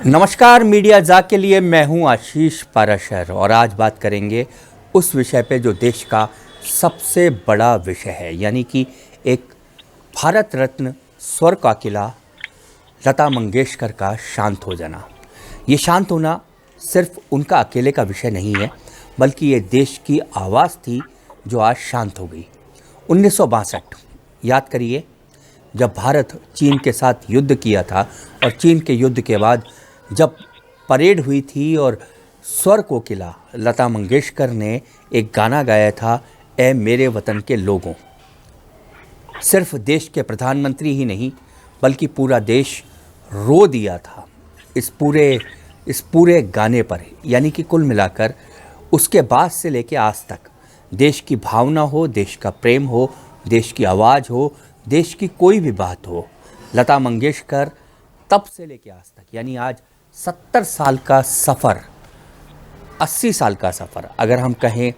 नमस्कार, मीडिया जाग के लिए मैं हूं आशीष पाराशर और आज बात करेंगे उस विषय पे जो देश का सबसे बड़ा विषय है, यानी कि एक भारत रत्न स्वर का किला लता मंगेशकर का शांत हो जाना। ये शांत होना सिर्फ उनका अकेले का विषय नहीं है, बल्कि ये देश की आवाज़ थी जो आज शांत हो गई। 1962, याद करिए, जब भारत चीन के साथ युद्ध किया था और चीन के युद्ध के बाद जब परेड हुई थी और स्वर कोकिला लता मंगेशकर ने एक गाना गाया था, ए मेरे वतन के लोगों। सिर्फ देश के प्रधानमंत्री ही नहीं, बल्कि पूरा देश रो दिया था इस पूरे गाने पर। यानी कि कुल मिलाकर उसके बाद से लेके आज तक देश की भावना हो, देश का प्रेम हो, देश की आवाज़ हो, देश की कोई भी बात हो, लता मंगेशकर तब से लेके आज तक, यानी आज 70 साल का सफ़र, 80 साल का सफ़र अगर हम कहें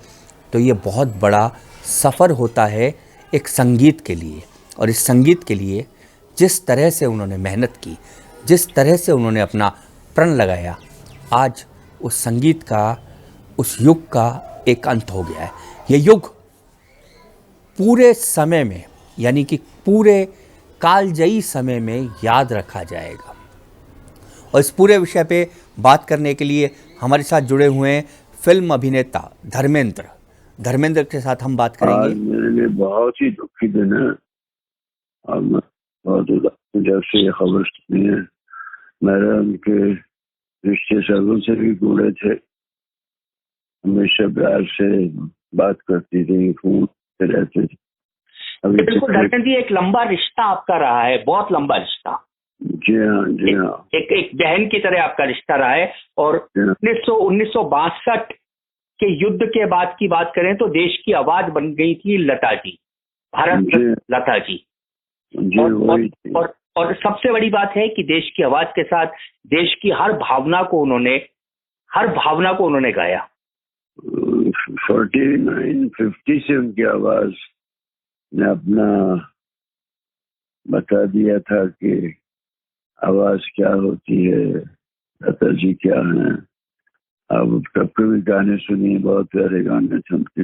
तो ये बहुत बड़ा सफ़र होता है एक संगीत के लिए। और इस संगीत के लिए जिस तरह से उन्होंने मेहनत की, जिस तरह से उन्होंने अपना प्रण लगाया, आज उस संगीत का, उस युग का एक अंत हो गया है। ये युग पूरे समय में, यानी कि पूरे कालजयी समय में याद रखा जाएगा। और इस पूरे विषय पे बात करने के लिए हमारे साथ जुड़े हुए हैं फिल्म अभिनेता धर्मेंद्र के साथ हम बात करेंगे। आज मेरे लिए बहुत ही दुखी दिन है और मैं बहुत उदास हूं जब से ये खबर सुनी है। मेरे उनके रिश्ते सर्वों से भी गूढ़े थे, हमेशा प्यार से बात करती थी, फोन पे रहते थे। अभी बिल्कुल धर्मेंद्र जी, एक लंबा रिश्ता आपका रहा है, बहुत लंबा रिश्ता। जी हाँ, जी हाँ। एक बहन की तरह आपका रिश्ता रहा है। और 1962 के युद्ध के बाद की बात करें तो देश की आवाज बन गई थी लता जी, भारत लता जी। और सबसे बड़ी बात है कि देश की आवाज के साथ देश की हर भावना को उन्होंने गाया। 49-50 से उनकी आवाज ने अपना बता दिया था कि आवाज क्या होती है, लता जी क्या है। अब तब के भी गाने सुनिए, बहुत प्यारे गाने थे उनके।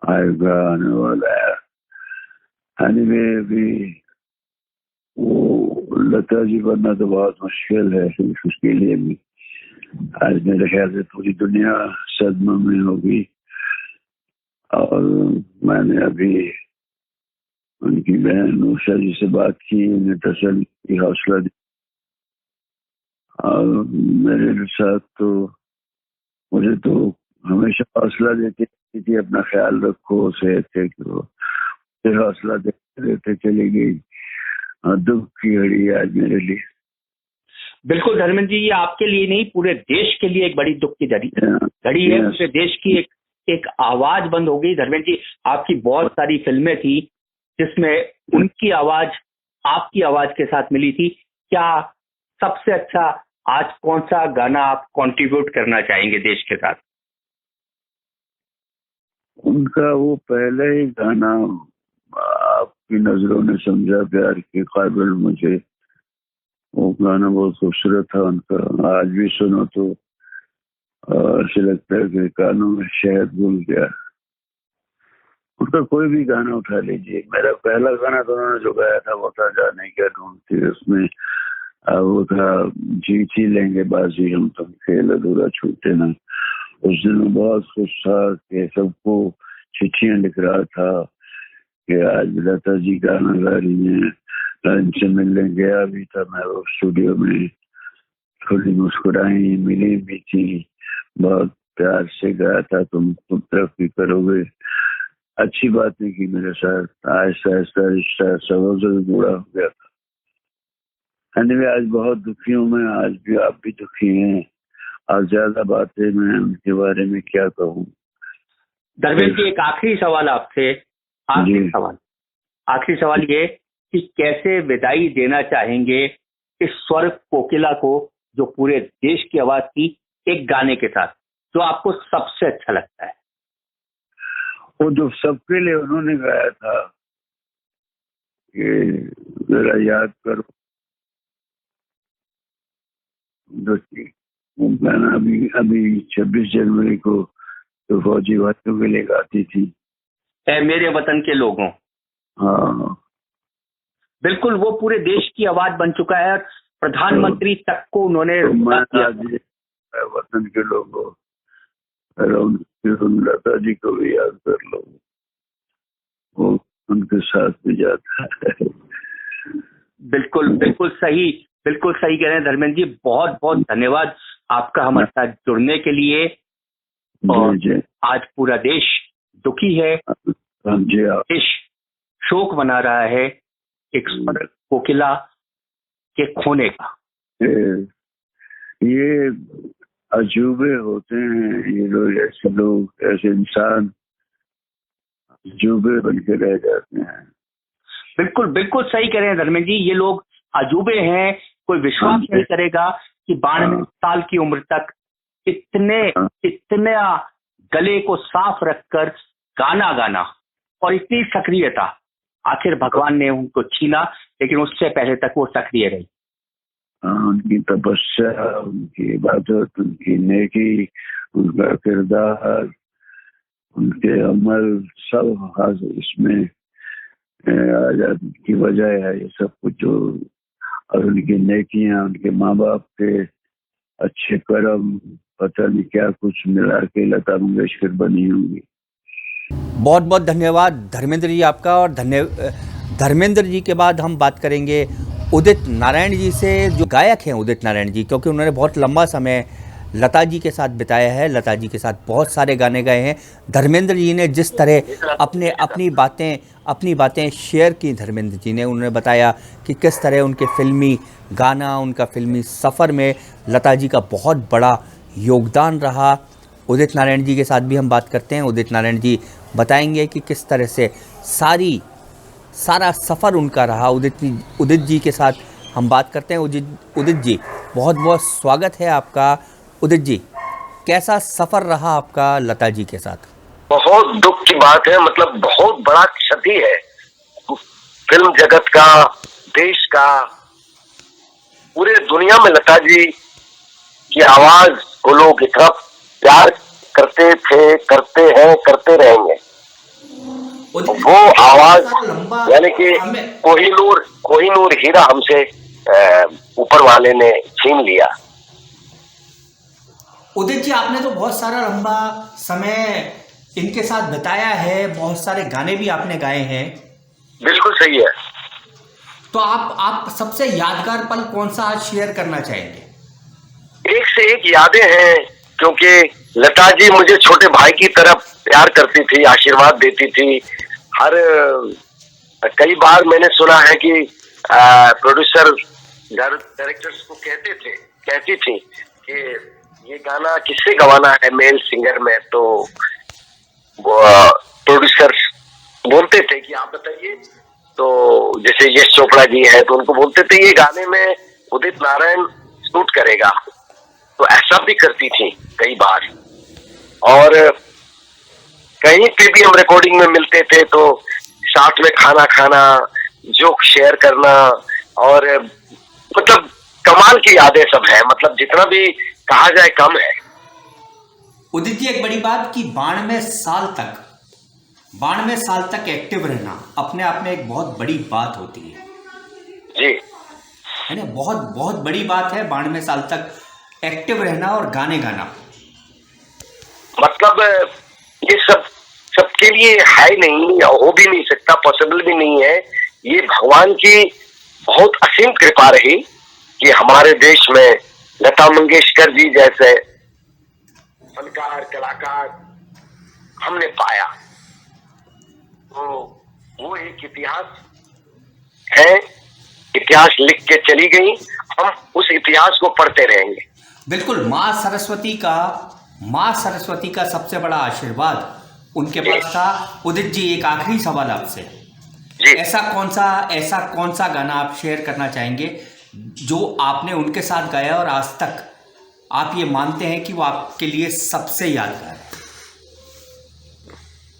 आएगा आने वाला है, एनीवे भी वो लता जी बनना तो बहुत मुश्किल है उसके लिए भी। आज मेरे ख्याल से पूरी दुनिया सदमा में होगी। और मैंने अभी उनकी बहन उषा जी से बात की, उन्हें तसल्ली, हौसला दी। और मेरे साथ तो मुझे तो हमेशा हौसला देती थी, अपना ख्याल रखो, सेहत देखो, फिर हौसला देते चली गई। दुख की घड़ी आज मेरे लिए। बिल्कुल धर्मेंद्र जी, ये आपके लिए नहीं, पूरे देश के लिए एक बड़ी दुख की घड़ी है। पूरे देश की एक आवाज बंद हो गई। धर्मेंद्र जी, आपकी बहुत सारी फिल्में थी जिसमें उनकी आवाज आपकी आवाज के साथ मिली थी। क्या सबसे अच्छा आज कौन सा गाना आप कंट्रीब्यूट करना चाहेंगे देश के साथ? उनका वो पहले ही गाना, आपकी नजरों ने समझा प्यार के काबिल मुझे, वो गाना बहुत खूबसूरत था उनका। आज भी सुनो तो ऐसे लगता है कि कानों में शहद घुल गया। उनका कोई भी गाना उठा लीजिए। मेरा पहला गाना तो उन्होंने जो गाया था वो था जाने क्या ढूंढती, उसमें वो था जीत ही लेंगे बाजी हम तुम, खेल अधूरा छूटे ना। उस दिन बहुत खुश था कि सबको चिट्ठियां लिख रहा था कि आज लता जी गाना गा रही है। इनसे मिलने गया भी था मैं वो स्टूडियो में, थोड़ी मुस्कुराई, मिली भी थी, बहुत प्यार से गाया था, तुम तरक्की करोगे। अच्छी बात नहीं की मेरे साथ, आहिस्ता आहिस्ता रिश्ता सबों से जुड़ा हो गया था। आज बहुत दुखी हूँ मैं, आज भी आप भी दुखी हैं। और ज्यादा बातें मैं उनके बारे में क्या कहूँ। धर्मेंद्र जी, एक आखिरी सवाल आपसे, आखिरी सवाल ये कि कैसे विदाई देना चाहेंगे इस स्वर कोकिला को जो पूरे देश की आवाज थी, एक गाने के साथ जो आपको सबसे अच्छा लगता है? वो जो सबके लिए उन्होंने गाया था कि जरा याद करो, नृत्य। वो गाना अभी 26 जनवरी को तो फौजी भाइयों के लिए गाती थी, ऐ मेरे वतन के लोगों। हाँ बिल्कुल, वो पूरे देश की आवाज बन चुका है। प्रधानमंत्री तक को उन्होंने तो मैं आज वतन के लोगों लता जी को भी याद कर लो, वो उनके साथ भी जाता है। बिल्कुल बिल्कुल सही कह रहे हैं धर्मेंद्र जी। बहुत बहुत धन्यवाद आपका हमारे साथ जुड़ने के लिए। और जी आज पूरा देश दुखी है, जी देश शोक मना रहा है एक स्वर कोकिला के खोने का। ये अजूबे होते हैं ये लोग, ऐसे इंसान अजूबे बन के रह जाते हैं। बिल्कुल बिल्कुल सही कह रहे हैं धर्मेंद्र जी। ये लोग अजूबे हैं। कोई विश्वास नहीं करेगा कि 92 साल की उम्र तक इतने गले को साफ रखकर गाना गाना और इतनी सक्रियता, आखिर भगवान ने उनको छीना, लेकिन उससे पहले तक वो सक्रिय रही। उनकी तपस्या, उनकी इबादत, उनकी नेकी, उनका किरदार, उनके अमल सब इसमें आजादी की वजह है ये सब कुछ। जो और उनकी नेकियां, उनके माँ बाप के अच्छे कर्म, पता नहीं क्या कुछ मिला के लता मंगेशकर बनी होंगी। बहुत बहुत धन्यवाद धर्मेंद्र जी आपका। और धर्मेंद्र जी के बाद हम बात करेंगे उदित नारायण जी से, जो गायक हैं उदित नारायण जी, क्योंकि उन्होंने बहुत लंबा समय लता जी के साथ बिताया है। लता जी के साथ बहुत सारे गाने गाए हैं। धर्मेंद्र जी ने जिस तरह अपनी बातें शेयर की, धर्मेंद्र जी ने, उन्होंने बताया कि किस तरह उनके फिल्मी गाना, उनका फिल्मी सफ़र में लता जी का बहुत बड़ा योगदान रहा। उदित नारायण जी के साथ भी हम बात करते हैं। उदित नारायण जी बताएंगे कि किस तरह से सारा सफ़र उनका रहा। उदित जी के साथ हम बात करते हैं। उदित जी, बहुत बहुत स्वागत है आपका। उदित जी, कैसा सफ़र रहा आपका लता जी के साथ? बहुत दुख की बात है, मतलब बहुत बड़ा क्षति है फिल्म जगत का, देश का, पूरे दुनिया में लता जी की आवाज को लोग इतना प्यार करते थे, करते हैं, करते रहेंगे। वो आवाज यानी कि कोहिनूर हीरा हमसे ऊपर वाले ने छीन लिया। उदित जी, आपने तो बहुत सारा लंबा समय इनके साथ बिताया है, बहुत सारे गाने भी आपने गाए हैं। बिल्कुल सही है। तो आप सबसे यादगार पल कौन सा आज शेयर करना चाहेंगे? एक से एक यादें हैं, क्योंकि लता जी मुझे छोटे भाई की तरह प्यार करती थी, आशीर्वाद देती थी। कई बार मैंने सुना है कि प्रोड्यूसर डायरेक्टर्स को कहती थी कि ये गाना किससे गवाना है मेल सिंगर में, तो प्रोड्यूसर बोलते थे कि आप बताइए। तो जैसे यश चोपड़ा जी है तो उनको बोलते थे ये गाने में उदित नारायण शूट करेगा, तो ऐसा भी करती थी कई बार। और कहीं पे भी हम रिकॉर्डिंग में मिलते थे तो साथ में खाना खाना, जोक शेयर करना, और मतलब कमाल की यादें सब है। मतलब जितना भी कहा जाए कम है। उदित जी, एक बड़ी बात कि 92 साल तक एक्टिव रहना अपने आप में एक बहुत बड़ी बात होती है जी, है ना? बहुत बहुत बड़ी बात है 92 साल तक एक्टिव रहना और गाने गाना। मतलब ये सबके लिए है नहीं, हो भी नहीं सकता, पॉसिबल भी नहीं है। ये भगवान की बहुत असीम कृपा रही कि हमारे देश में लता मंगेशकर जी जैसे फनकार, कलाकार हमने पाया। तो वो एक इतिहास है, इतिहास लिख के चली गई, हम उस इतिहास को पढ़ते रहेंगे। बिल्कुल, माँ सरस्वती का सबसे बड़ा आशीर्वाद उनके पास था। उदित जी, एक आखिरी सवाल आपसे, ऐसा कौन सा गाना आप शेयर करना चाहेंगे जो आपने उनके साथ गाया और आज तक आप ये मानते हैं कि वो आपके लिए सबसे यादगार है?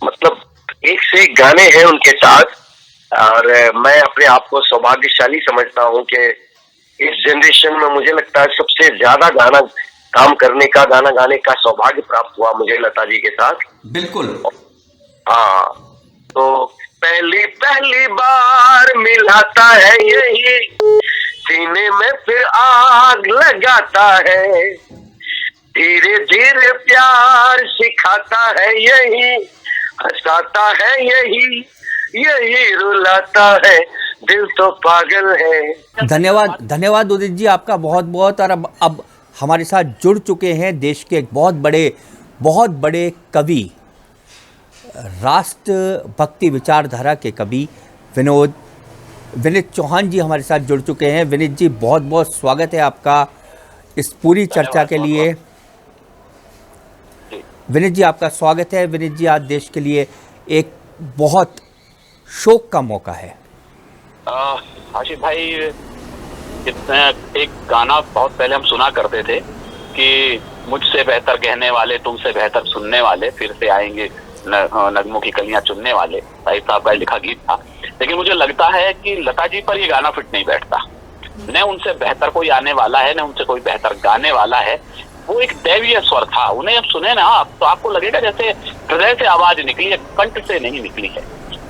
मतलब एक से एक गाने हैं उनके साथ, और मैं अपने आप को सौभाग्यशाली समझता हूं कि इस जनरेशन में मुझे लगता है सबसे ज्यादा काम करने का, गाना गाने का सौभाग्य प्राप्त हुआ मुझे लता जी के साथ। बिल्कुल। हाँ, तो पहली पहली बार मिलाता है यही, सीने में फिर आग लगाता है, धीरे धीरे प्यार सिखाता है यही, हंसाता है यही, यही रुलाता है, दिल तो पागल है। धन्यवाद, धन्यवाद उदित जी आपका बहुत बहुत। और अब हमारे साथ जुड़ चुके हैं देश के एक बहुत बड़े कवि, राष्ट्र भक्ति विचारधारा के कवि विनीत चौहान जी हमारे साथ जुड़ चुके हैं। विनीत जी बहुत बहुत स्वागत है आपका इस पूरी चर्चा के लिए। विनीत जी आपका स्वागत है। विनीत जी आज देश के लिए एक बहुत शोक का मौका है। आशिफ भाई, एक गाना बहुत पहले हम सुना करते थे कि मुझसे बेहतर कहने वाले, तुमसे बेहतर सुनने वाले, फिर से आएंगे नगमों की कलियां चुनने वाले, साहिब साहब का लिखा गीत था। लेकिन मुझे लगता है कि लता जी पर ये गाना फिट नहीं बैठता। न उनसे बेहतर कोई आने वाला है, न उनसे कोई बेहतर गाने वाला है। वो एक दैवीय स्वर था। उन्हें अब सुने ना आप तो आपको लगेगा जैसे हृदय से आवाज निकली है, कंठ से नहीं निकली है।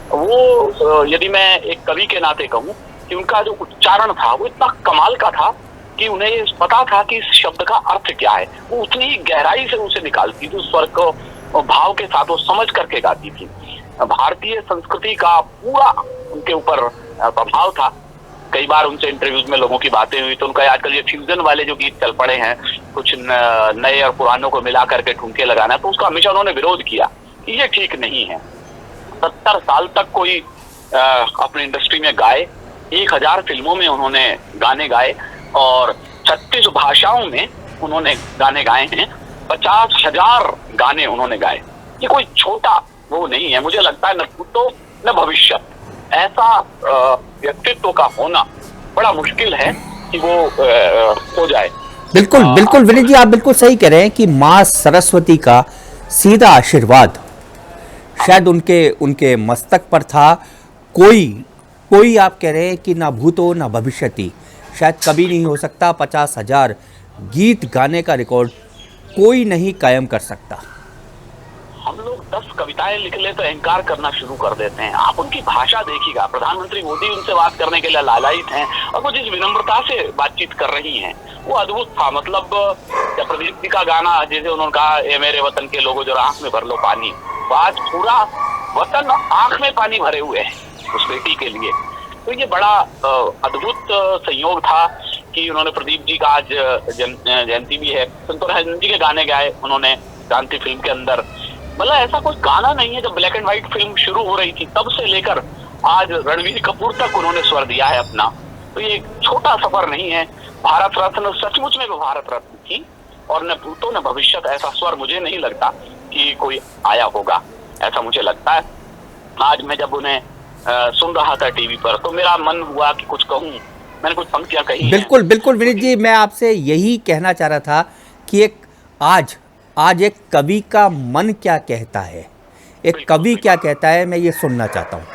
वो यदि मैं एक कवि के नाते कहूँ कि उनका जो उच्चारण था वो इतना कमाल का था कि उन्हें पता था कि इस शब्द का अर्थ क्या है। वो उतनी ही गहराई से उसे निकालती थी, उस स्वर को भाव के साथ वो समझ करके गाती थी। भारतीय संस्कृति का पूरा उनके ऊपर प्रभाव था। कई बार उनसे इंटरव्यूज में लोगों की बातें हुई तो उनका आजकल ये फ्यूजन वाले जो गीत चल पड़े हैं, कुछ नए और पुरानों को मिला करके ठुमके लगाना, तो उसका हमेशा उन्होंने विरोध किया कि ये ठीक नहीं है। 70 साल तक कोई अपनी इंडस्ट्री में गाए, 1000 फिल्मों में उन्होंने गाने गाए और 36 भाषाओं में उन्होंने गाने गाए हैं, 50,000 गाने उन्होंने गाए। ये कोई छोटा वो नहीं है। मुझे लगता है न भूतो न भविष्य ऐसा व्यक्तित्व का होना बड़ा मुश्किल है कि वो हो जाए। बिल्कुल बिल्कुल विनीत जी आप बिल्कुल सही कह रहे हैं कि माँ सरस्वती का सीधा आशीर्वाद शायद उनके मस्तक पर था। कोई आप कह रहे हैं कि ना भूतो ना भविष्यति शायद कभी नहीं हो सकता। 50,000 गीत गाने का रिकॉर्ड कोई नहीं कायम कर सकता। हम लोग 10 कविताएं लिख ले तो अहंकार करना शुरू कर देते हैं। आप उनकी भाषा देखिएगा, प्रधानमंत्री मोदी उनसे बात करने के लिए लालायित हैं और वो जिस विनम्रता से बातचीत कर रही हैं वो अद्भुत था। मतलब जब प्रदीप जी का गाना जैसे उन्होंने कहा, ए मेरे वतन के लोगों जो आंख में भर लो पानी, तो आज पूरा वतन आंख में पानी भरे हुए है उस बेटी के लिए। तो ये बड़ा अद्भुत संयोग था कि उन्होंने प्रदीप जी का आज जयंती भी है, संतोष जी के गाने गाए उन्होंने क्रांति फिल्म के अंदर। मतलब ऐसा कोई गाना नहीं है, जब ब्लैक एंड व्हाइट फिल्म शुरू हो रही थी तब से लेकर आज रणवीर कपूर तक उन्होंने स्वर दिया है अपना। तो ये एक छोटा सफर नहीं है। भारत रत्न सचमुच में वो भारत रत्न थी और न भूतो न भविष्य ऐसा स्वर मुझे नहीं लगता कि कोई आया होगा, ऐसा मुझे लगता है। आज मैं जब उन्हें सुन रहा था टीवी पर तो मेरा मन हुआ कि कुछ कहूं, मैंने कुछ पंक्तियां कही। बिल्कुल बिल्कुल विनीत जी मैं आपसे यही कहना चाह रहा था कि एक आज एक कवि का मन क्या कहता है, एक कवि क्या कहता है, मैं ये सुनना चाहता हूँ।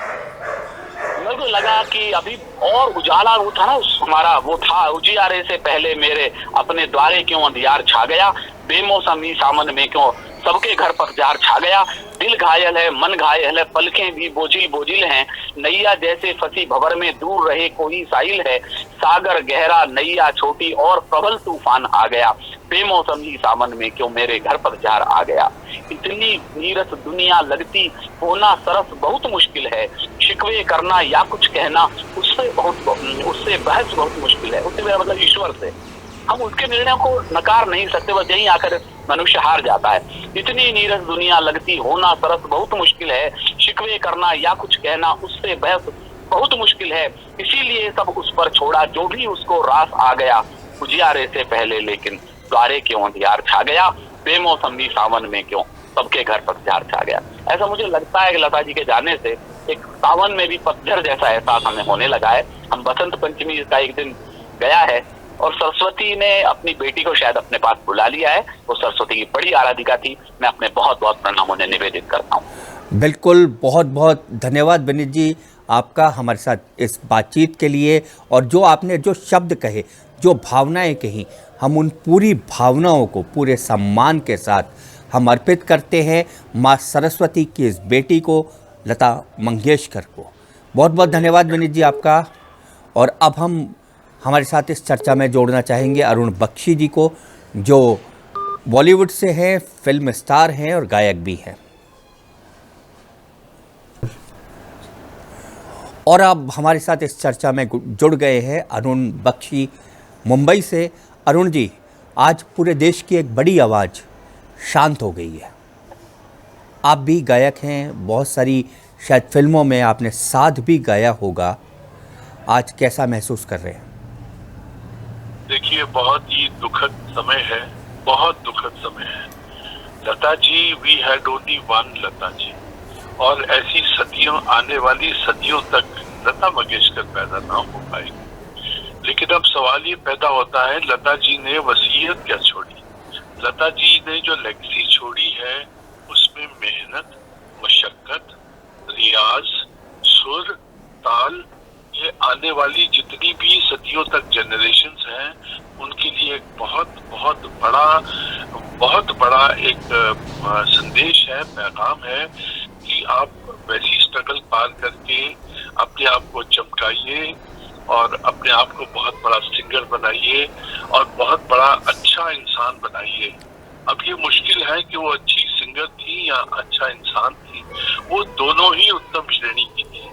मेरे को लगा कि अभी और उजाला वो था ना, हमारा वो था, उजियारे से पहले मेरे अपने द्वारे क्यों अंधियार छा गया, बेमौसमी सामन में क्यों सबके घर पतझड़ छा गया, दिल घायल है मन घायल है पलकें भी बोझिल बोझिल हैं, नैया जैसे फंसी भंवर में दूर रहे कोई साहिल है, सागर गहरा नैया छोटी और प्रबल तूफान आ गया, बेमौसमी सामन में क्यों मेरे घर पतझड़ आ गया, इतनी नीरस दुनिया लगती होना सरस बहुत मुश्किल है, शिकवे करना या कुछ कहना उससे बहस बहुत मुश्किल है। उससे मेरा मतलब ईश्वर से, हम उसके निर्णय को नकार नहीं सकते, बस यहीं आकर मनुष्य हार जाता है। इतनी नीरस दुनिया लगती होना सरस बहुत मुश्किल है, शिकवे करना या कुछ कहना उससे बहस बहुत मुश्किल है, इसीलिए सब उस पर छोड़ा जो भी उसको रास आ गया, उजियारे से पहले लेकिन द्वारे क्यों अंधियार छा गया, बेमौसमी सावन में क्यों सबके घर पतझड़ छा गया। ऐसा मुझे लगता है कि लता जी के जाने से एक सावन में भी पतझड़ जैसा एहसास हमें होने लगा है। हम बसंत पंचमी का एक दिन गया है और सरस्वती ने अपनी बेटी को शायद अपने पास बुला लिया है। वो सरस्वती की बड़ी आराधिका थी। मैं अपने बहुत बहुत प्रणाम उन्हें निवेदित करता हूँ। बिल्कुल, बहुत बहुत धन्यवाद विनीत जी आपका हमारे साथ इस बातचीत के लिए, और जो आपने जो शब्द कहे, जो भावनाएं कही, हम उन पूरी भावनाओं को पूरे सम्मान के साथ हम अर्पित करते हैं माँ सरस्वती की इस बेटी को, लता मंगेशकर को। बहुत बहुत धन्यवाद विनीत जी आपका। और अब हम हमारे साथ इस चर्चा में जोड़ना चाहेंगे अरुण बख्शी जी को, जो बॉलीवुड से हैं, फिल्म स्टार हैं और गायक भी हैं। और अब हमारे साथ इस चर्चा में जुड़ गए हैं अरुण बख्शी मुंबई से। अरुण जी, आज पूरे देश की एक बड़ी आवाज़ शांत हो गई है। आप भी गायक हैं, बहुत सारी शायद फिल्मों में आपने साथ भी गाया होगा। आज कैसा महसूस कर रहे हैं? देखिए, बहुत ही दुखद समय है, बहुत दुखद समय है। Lata ji, we had only one Lata ji, और ऐसी सदियों, आने वाली सदियों तक लता मंगेशकर पैदा ना हो पाएगी। लेकिन अब सवाल ये पैदा होता है, लता जी ने वसीयत क्या छोड़ी? लता जी ने जो लेगेसी छोड़ी है उसमें मेहनत, मशक्कत, रियाज, सुर, ताल, ये आने वाली जितनी भी सदियों तक जनरेशन्स हैं उनके लिए एक बहुत बड़ा एक संदेश है, पैगाम है कि आप वैसी स्ट्रगल पार करके अपने आप को चमकाइए और अपने आप को बहुत बड़ा सिंगर बनाइए और बहुत बड़ा अच्छा इंसान बनाइए। अब ये मुश्किल है कि वो अच्छी सिंगर थी या अच्छा इंसान थी, वो दोनों ही उत्तम श्रेणी की थी।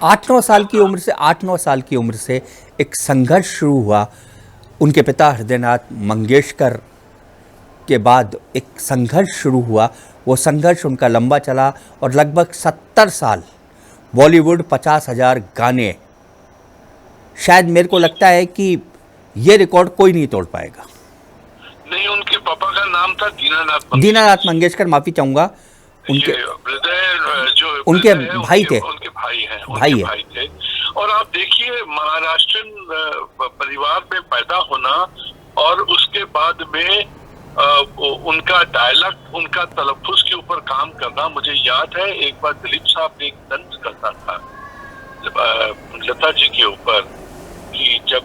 8-9 साल की उम्र से एक संघर्ष शुरू हुआ। उनके पिता हृदयनाथ मंगेशकर के बाद एक संघर्ष शुरू हुआ। वो संघर्ष उनका लंबा चला और लगभग 70 साल बॉलीवुड, 50,000 गाने। शायद मेरे को लगता है कि ये रिकॉर्ड कोई नहीं तोड़ पाएगा। नहीं, उनके पापा का नाम था दीनानाथ मंगेशकर, माफी चाहूंगा। उनके उनके भाई थे, भाई थे। और आप देखिए, महाराष्ट्रन परिवार में पैदा होना और उसके बाद में उनका डायलेक्ट, उनका तलफ्फुज के ऊपर काम करना। मुझे याद है एक बार दिलीप साहब ने एक तंज करता था लता जी के ऊपर कि जब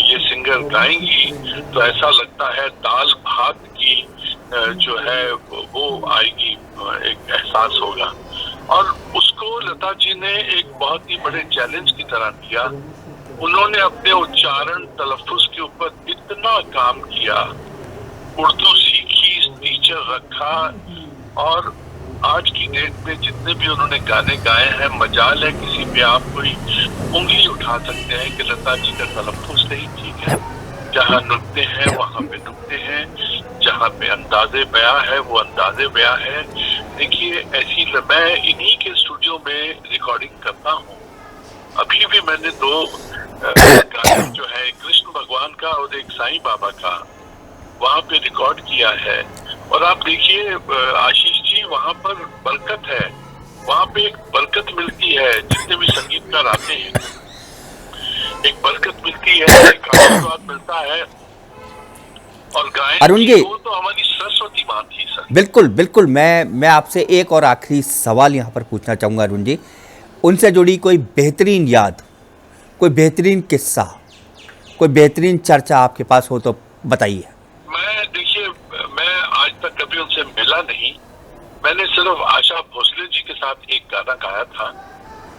ये सिंगर गाएंगी तो ऐसा लगता है दाल भात की जो है वो आएगी, एक एहसास होगा। और उसको लता जी ने एक बहुत ही बड़े चैलेंज की तरह दिया। उन्होंने अपने उच्चारण, तलफ्फुज के ऊपर इतना काम किया, उर्दू सीखी, टीचर रखा, और आज की डेट में जितने भी उन्होंने गाने गाए हैं, मजाल है किसी पे आप कोई उंगली उठा सकते हैं कि लता जी का तलफ्फुज नहीं ठीक है। जहाँ नुक्ते हैं वहाँ पे नुक्ते हैं, जहाँ पे अंदाजे बयां है वो अंदाजे बयां है। देखिए, ऐसी मैं इन्हीं के स्टूडियो में रिकॉर्डिंग करता हूँ। अभी भी मैंने 2 गाने जो है, कृष्ण भगवान का और एक साईं बाबा का, वहाँ पे रिकॉर्ड किया है। और आप देखिए आशीष जी, वहाँ पर बरकत है, वहाँ पे एक बरकत मिलती है। जितने भी संगीतकार आते हैं एक बरकत मिलती है, एक आशीर्वाद मिलता है। और गायन की तो हमारी सरस्वती माँ थी सर। बिल्कुल बिल्कुल। मैं आपसे एक और आखिरी सवाल यहाँ पर पूछना चाहूँगा अरुण जी। उनसे जुड़ी कोई बेहतरीन याद, कोई बेहतरीन किस्सा, कोई बेहतरीन चर्चा आपके पास हो तो बताइए। देखिए, मैं आज तक कभी उनसे मिला नहीं। मैंने सिर्फ आशा भोसले जी के साथ एक गाना गाया था,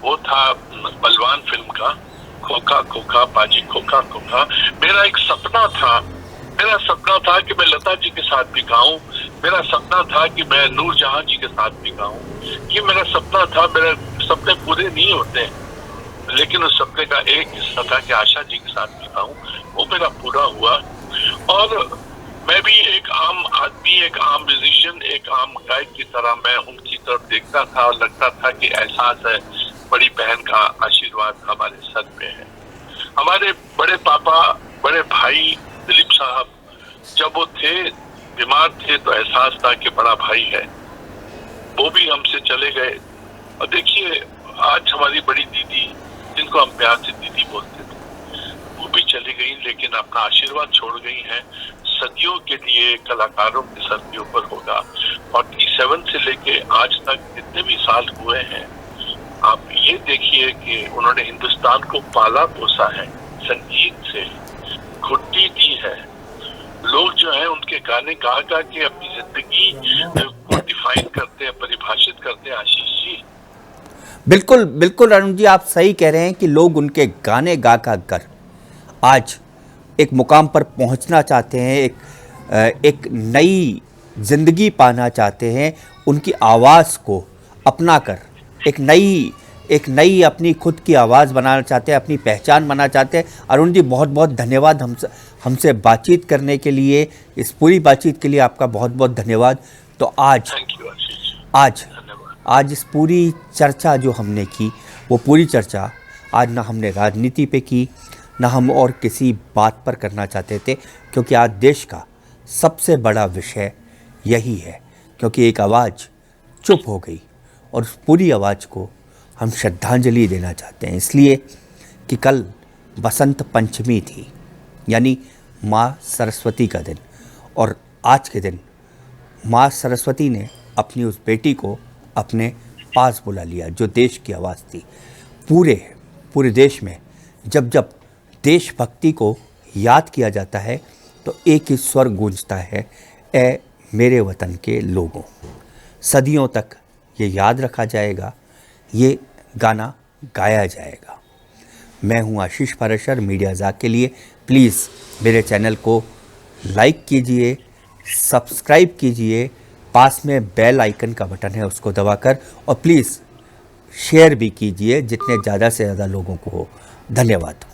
वो था बलवान फिल्म का, खोखा खोखा पाजी खोखा खोखा। मेरा सपना था कि मैं लता जी के साथ भी गाऊं। मेरा सपना था कि मैं नूरजहां जी के साथ भी गाऊं। ये मेरा सपना था। मेरे सपने पूरे नहीं होते, लेकिन उस सपने का एक हिस्सा था कि आशा जी के साथ भी गाऊं। वो मेरा पूरा हुआ। और मैं भी एक आम आदमी, एक आम म्यूजिशियन, एक आम गायक की तरह मैं उनकी तरफ देखता था और लगता था कि एहसास है, बड़ी बहन का आशीर्वाद हमारे सर पे है। हमारे बड़े पापा, बड़े भाई दिलीप साहब, जब वो थे, बीमार थे, तो एहसास था कि बड़ा भाई है। वो भी हमसे चले गए। और देखिए, आज हमारी बड़ी दीदी, जिनको हम प्यार से दीदी बोलते थे, वो भी चली गई, लेकिन अपना आशीर्वाद छोड़ गई हैं। सदियों के लिए कलाकारों के सर के ऊपर होगा। 47 से लेके आज तक जितने भी साल हुए हैं, आप ये देखिए कि उन्होंने हिंदुस्तान को पाला पोसा है, संगीत से घुट्टी दी है। लोग जो है उनके गाने गा गा के अपनी जिंदगी को डिफाइन करते हैं, परिभाषित करते हैं। आशीष जी, बिल्कुल बिल्कुल अरुण जी, आप सही कह रहे हैं कि लोग उनके गाने गा गा कर आज एक मुकाम पर पहुंचना चाहते हैं, एक नई जिंदगी पाना चाहते हैं, उनकी आवाज़ को अपना कर एक नई अपनी खुद की आवाज़ बनाना चाहते हैं, अपनी पहचान बनाना चाहते हैं। अरुण जी, बहुत बहुत धन्यवाद हमसे बातचीत करने के लिए। इस पूरी बातचीत के लिए आपका बहुत बहुत धन्यवाद। तो आज इस पूरी चर्चा जो हमने की, वो पूरी चर्चा आज ना हमने राजनीति पे की, ना हम और किसी बात पर करना चाहते थे, क्योंकि आज देश का सबसे बड़ा विषय यही है। क्योंकि एक आवाज़ चुप हो गई और उस पूरी आवाज़ को हम श्रद्धांजलि देना चाहते हैं, इसलिए कि कल बसंत पंचमी थी, यानी माँ सरस्वती का दिन। और आज के दिन माँ सरस्वती ने अपनी उस बेटी को अपने पास बुला लिया, जो देश की आवाज़ थी। पूरे देश में जब जब देशभक्ति को याद किया जाता है तो एक ही स्वर गूंजता है, ए मेरे वतन के लोगों। सदियों तक ये याद रखा जाएगा, ये गाना गाया जाएगा। मैं हूँ आशीष पाराशर, मीडिया ज़ाक के लिए। प्लीज़ मेरे चैनल को लाइक कीजिए, सब्सक्राइब कीजिए, पास में बेल आइकन का बटन है उसको दबाकर, और प्लीज़ शेयर भी कीजिए जितने ज़्यादा से ज़्यादा लोगों को हो। धन्यवाद।